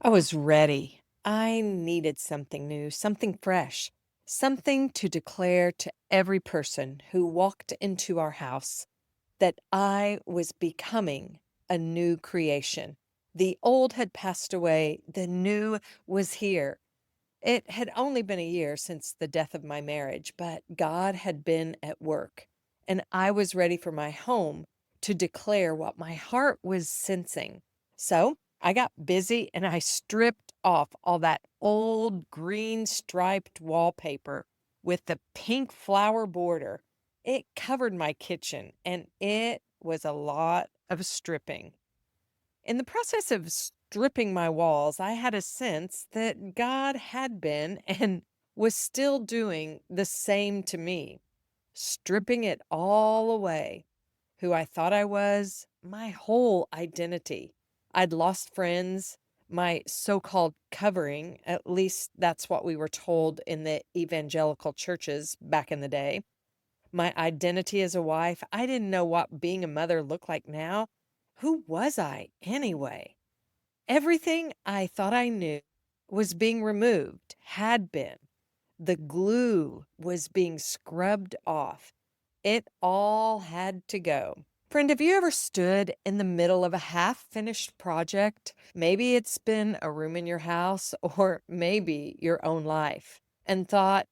I was ready. I needed something new, something fresh, something to declare to every person who walked into our house that I was becoming a new creation. The old had passed away, the new was here. It had only been a year since the death of my marriage, but God had been at work, and I was ready for my home to declare what my heart was sensing. So I got busy and I stripped off all that old green striped wallpaper with the pink flower border. It covered my kitchen, and it was a lot of stripping. In the process of stripping my walls, I had a sense that God had been and was still doing the same to me, stripping it all away. Who I thought I was, my whole identity. I'd lost friends, my so called covering, at least that's what we were told in the evangelical churches back in the day. My identity as a wife, I didn't know what being a mother looked like now. Who was I anyway? Everything I thought I knew was being removed, had been. The glue was being scrubbed off. It all had to go. Friend, have you ever stood in the middle of a half finished project? Maybe it's been a room in your house or maybe your own life, and thought,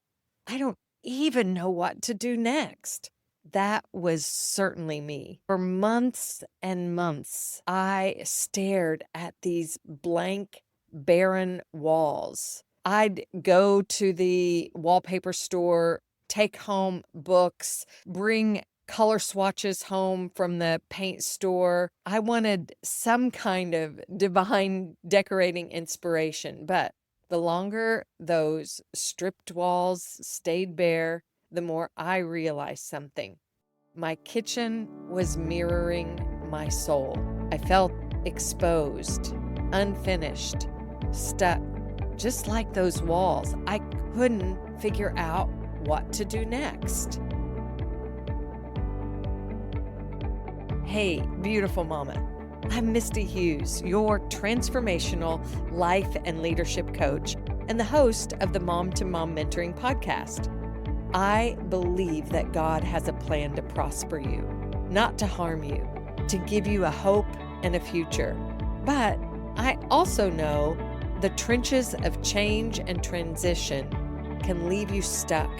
I don't even know what to do next. That was certainly me. For months and months, I stared at these blank, barren walls. I'd go to the wallpaper store, take home books, bring color swatches home from the paint store. I wanted some kind of divine decorating inspiration, but the longer those stripped walls stayed bare, the more I realized something. My kitchen was mirroring my soul. I felt exposed, unfinished, stuck, just like those walls. I couldn't figure out what to do next. Hey, beautiful mama. I'm Misty Hughes, your transformational life and leadership coach and the host of the Mom to Mom Mentoring podcast. I believe that God has a plan to prosper you, not to harm you, to give you a hope and a future. But I also know the trenches of change and transition can leave you stuck,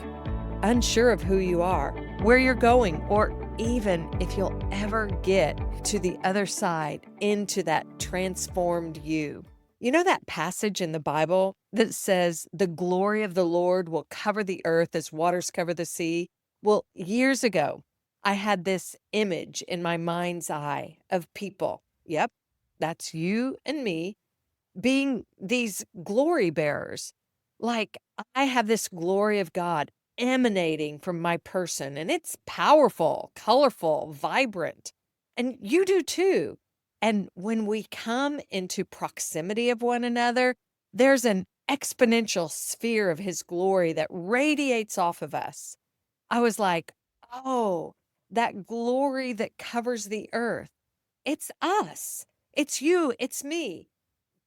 unsure of who you are, where you're going, or even if you'll ever get to the other side into that transformed you. You know that passage in the Bible that says, the glory of the Lord will cover the earth as waters cover the sea? Well, years ago, I had this image in my mind's eye of people. Yep, that's you and me being these glory bearers. Like I have this glory of God emanating from my person, and it's powerful, colorful, vibrant. And you do too. And when we come into proximity of one another, there's an exponential sphere of his glory that radiates off of us. I was like, oh, that glory that covers the earth. It's us. It's you. It's me.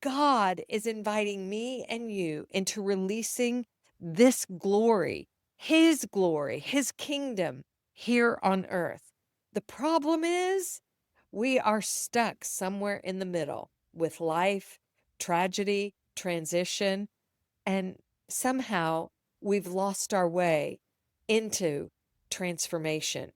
God is inviting me and you into releasing this glory, His kingdom here on earth. The problem is we are stuck somewhere in the middle with life, tragedy, transition, and somehow we've lost our way into transformation.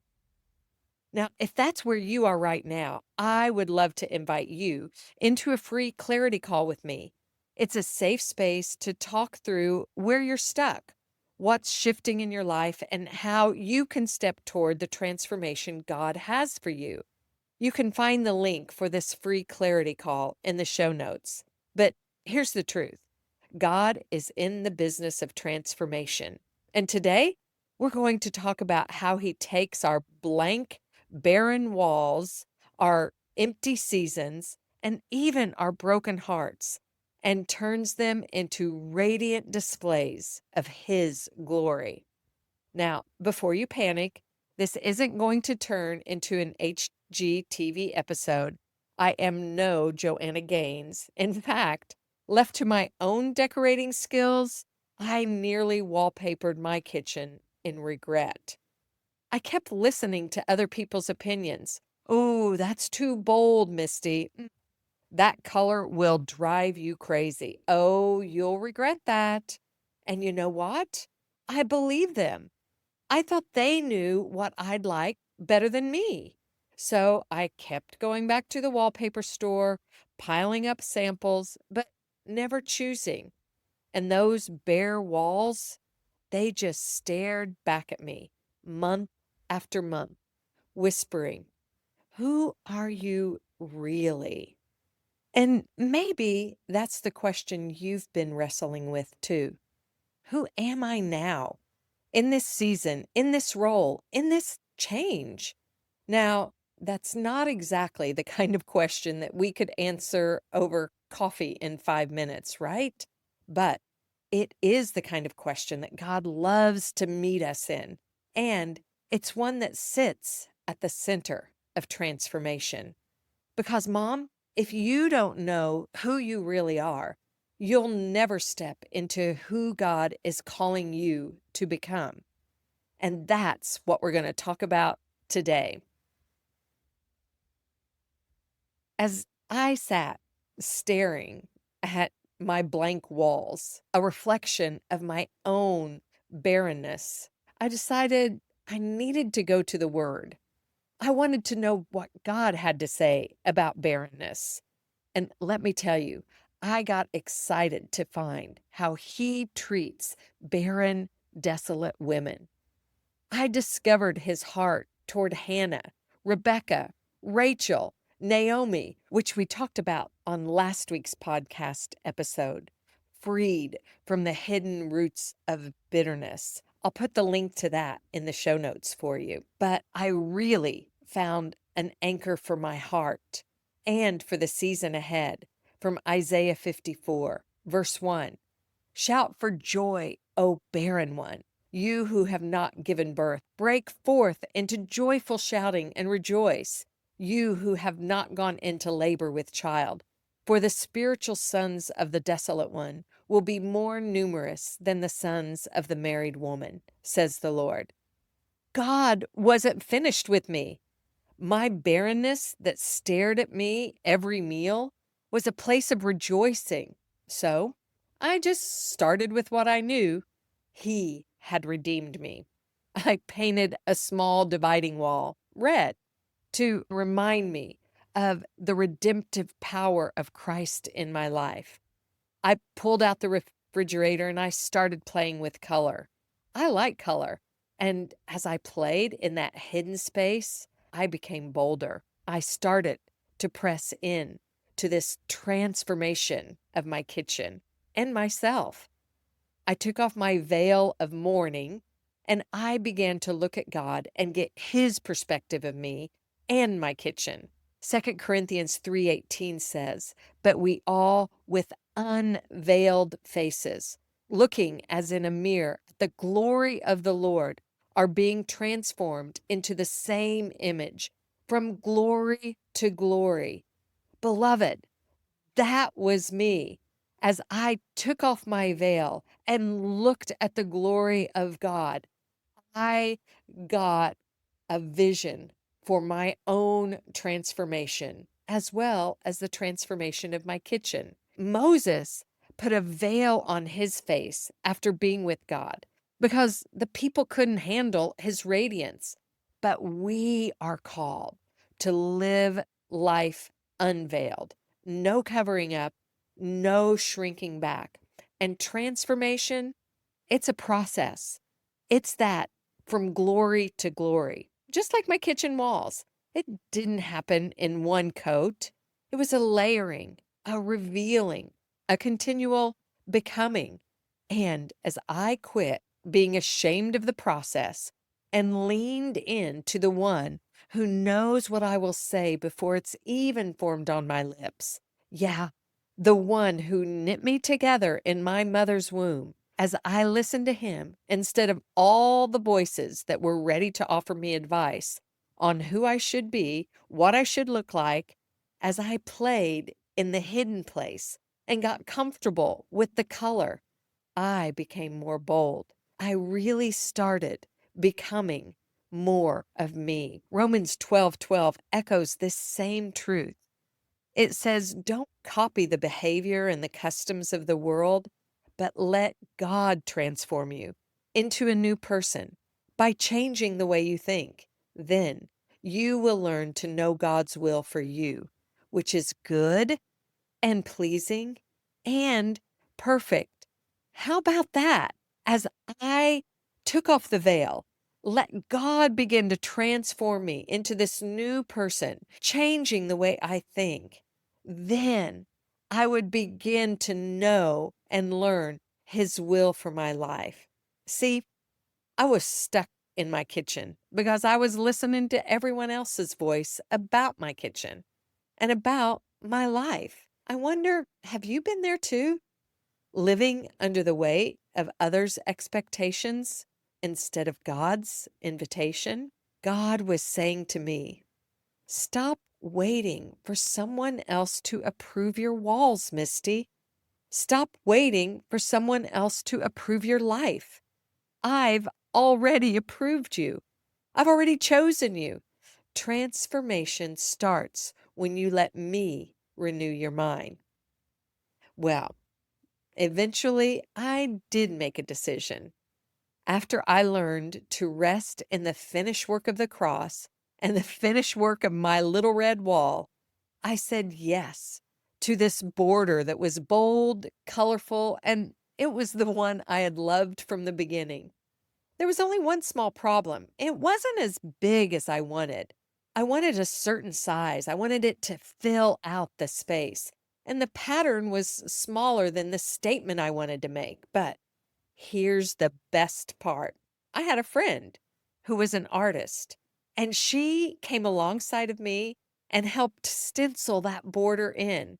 Now, if that's where you are right now, I would love to invite you into a free clarity call with me. It's a safe space to talk through where you're stuck, what's shifting in your life, and how you can step toward the transformation God has for you. You can find the link for this free clarity call in the show notes. But here's the truth. God is in the business of transformation. And today, we're going to talk about how he takes our blank, barren walls, our empty seasons, and even our broken hearts, and turns them into radiant displays of his glory. Now, before you panic, this isn't going to turn into an HGTV episode. I am no Joanna Gaines. In fact, Left to my own decorating skills, I nearly wallpapered my kitchen in regret. I kept listening to other people's opinions. "Oh, that's too bold, Misty. That color will drive you crazy. Oh, you'll regret that." And you know what? I believed them. I thought they knew what I'd like better than me. So I kept going back to the wallpaper store, piling up samples, but never choosing. And those bare walls, they just stared back at me month after month, whispering, "Who are you really?" And maybe that's the question you've been wrestling with too. Who am I now? In this season, in this role, in this change? Now, that's not exactly the kind of question that we could answer over coffee in 5 minutes, right? But it is the kind of question that God loves to meet us in. And it's one that sits at the center of transformation. Because, Mom, if you don't know who you really are, you'll never step into who God is calling you to become. And that's what we're going to talk about today. As I sat staring at my blank walls, a reflection of my own barrenness, I decided I needed to go to the Word. I wanted to know what God had to say about barrenness. And let me tell you, I got excited to find how He treats barren, desolate women. I discovered his heart toward Hannah, Rebecca, Rachel, Naomi, which we talked about on last week's podcast episode, freed from the hidden roots of bitterness. I'll put the link to that in the show notes for you. But I really found an anchor for my heart and for the season ahead from Isaiah 54, verse 1. "Shout for joy, O barren one, you who have not given birth. Break forth into joyful shouting and rejoice, you who have not gone into labor with child. For the spiritual sons of the desolate one will be more numerous than the sons of the married woman, says the Lord." God wasn't finished with me. My barrenness that stared at me every meal was a place of rejoicing. So I just started with what I knew. He had redeemed me. I painted a small dividing wall red to remind me of the redemptive power of Christ in my life. I pulled out the refrigerator and I started playing with color. I like color. And as I played in that hidden space, I became bolder. I started to press in to this transformation of my kitchen and myself. I took off my veil of mourning and I began to look at God and get his perspective of me and my kitchen. 2 Corinthians 3:18 says, "But we all with unveiled faces, looking as in a mirror at the glory of the Lord, are being transformed into the same image from glory to glory." Beloved, that was me as I took off my veil and looked at the glory of God. I got a vision for my own transformation, as well as the transformation of my kitchen. Moses put a veil on his face after being with God because the people couldn't handle his radiance. But we are called to live life unveiled, no covering up, no shrinking back. And transformation, it's a process. It's that from glory to glory, just like my kitchen walls. It didn't happen in one coat. It was a layering, a revealing, a continual becoming. And as I quit being ashamed of the process and leaned in to the one who knows what I will say before it's even formed on my lips, yeah, the one who knit me together in my mother's womb, as I listened to him instead of all the voices that were ready to offer me advice on who I should be, what I should look like, as I played in the hidden place, and got comfortable with the color, I became more bold. I really started becoming more of me. Romans 12:12 echoes this same truth. It says, don't copy the behavior and the customs of the world, but let God transform you into a new person by changing the way you think. Then you will learn to know God's will for you, which is good and pleasing and perfect. How about that? As I took off the veil, let God begin to transform me into this new person, changing the way I think. Then I would begin to know and learn His will for my life. See, I was stuck in my kitchen because I was listening to everyone else's voice about my kitchen and about my life. I wonder, have you been there too? Living under the weight of others' expectations instead of God's invitation? God was saying to me, stop waiting for someone else to approve your walls, Misty. Stop waiting for someone else to approve your life. I've already approved you. I've already chosen you. Transformation starts when you let me renew your mind. Well, eventually I did make a decision. After I learned to rest in the finished work of the cross and the finished work of my little red wall, I said yes to this border that was bold, colorful, and it was the one I had loved from the beginning. There was only one small problem. It wasn't as big as I wanted. I wanted a certain size. I wanted it to fill out the space. And the pattern was smaller than the statement I wanted to make. But here's the best part. I had a friend who was an artist, and she came alongside of me and helped stencil that border in.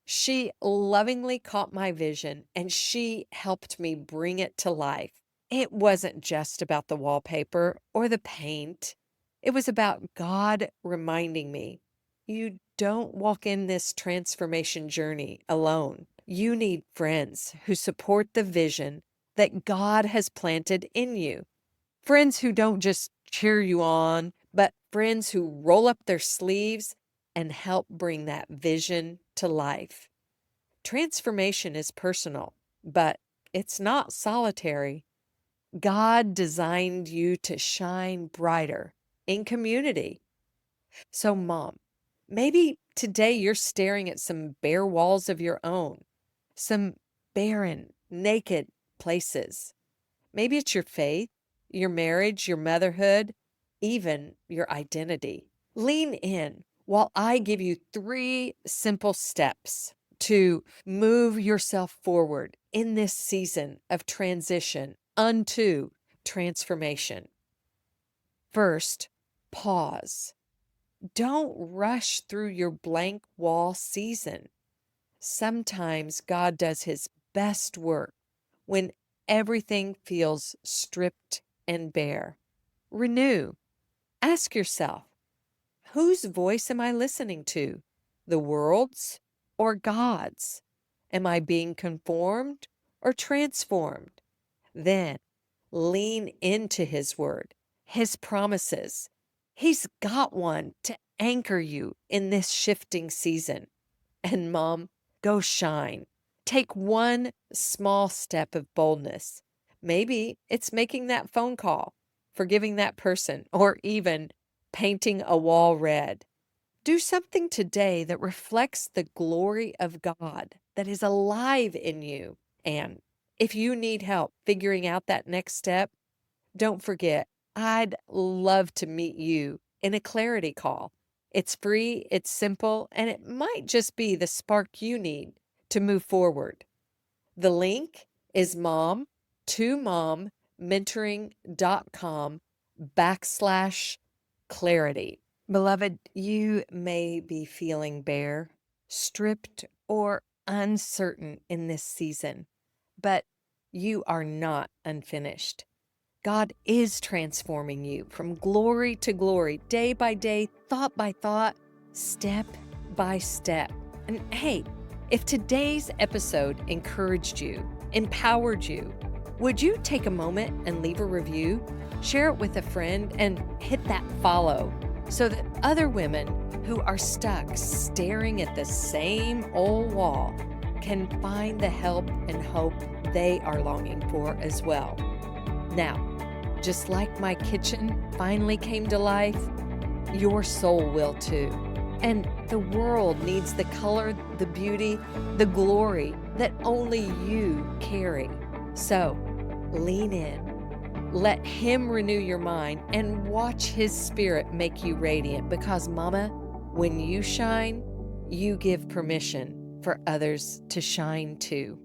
She lovingly caught my vision and she helped me bring it to life. It wasn't just about the wallpaper or the paint. It was about God reminding me, you don't walk in this transformation journey alone. You need friends who support the vision that God has planted in you. Friends who don't just cheer you on, but friends who roll up their sleeves and help bring that vision to life. Transformation is personal, but it's not solitary. God designed you to shine brighter in community. So, Mom, maybe today you're staring at some bare walls of your own, some barren, naked places. Maybe it's your faith, your marriage, your motherhood, even your identity. Lean in while I give you 3 simple steps to move yourself forward in this season of transition unto transformation. First, pause. Don't rush through your blank wall season. Sometimes God does His best work when everything feels stripped and bare. Renew. Ask yourself, whose voice am I listening to? The world's or God's? Am I being conformed or transformed? Then lean into His word, His promises. He's got one to anchor you in this shifting season. And Mom, go shine. Take one small step of boldness. Maybe it's making that phone call, forgiving that person, or even painting a wall red. Do something today that reflects the glory of God that is alive in you. And if you need help figuring out that next step, don't forget, I'd love to meet you in a clarity call. It's free, it's simple, and it might just be the spark you need to move forward. The link is mom2mommentoring.com/clarity. Beloved, you may be feeling bare, stripped, or uncertain in this season, but you are not unfinished. God is transforming you from glory to glory, day by day, thought by thought, step by step. And hey, If today's episode encouraged you, empowered you, would you take a moment and leave a review? Share it with a friend and hit that follow so that other women who are stuck staring at the same old wall can find the help and hope they are longing for as well. Now, just like my kitchen finally came to life, your soul will too. And the world needs the color, the beauty, the glory that only you carry. So lean in, let Him renew your mind, and watch His Spirit make you radiant. Because, Mama, when you shine, you give permission for others to shine too.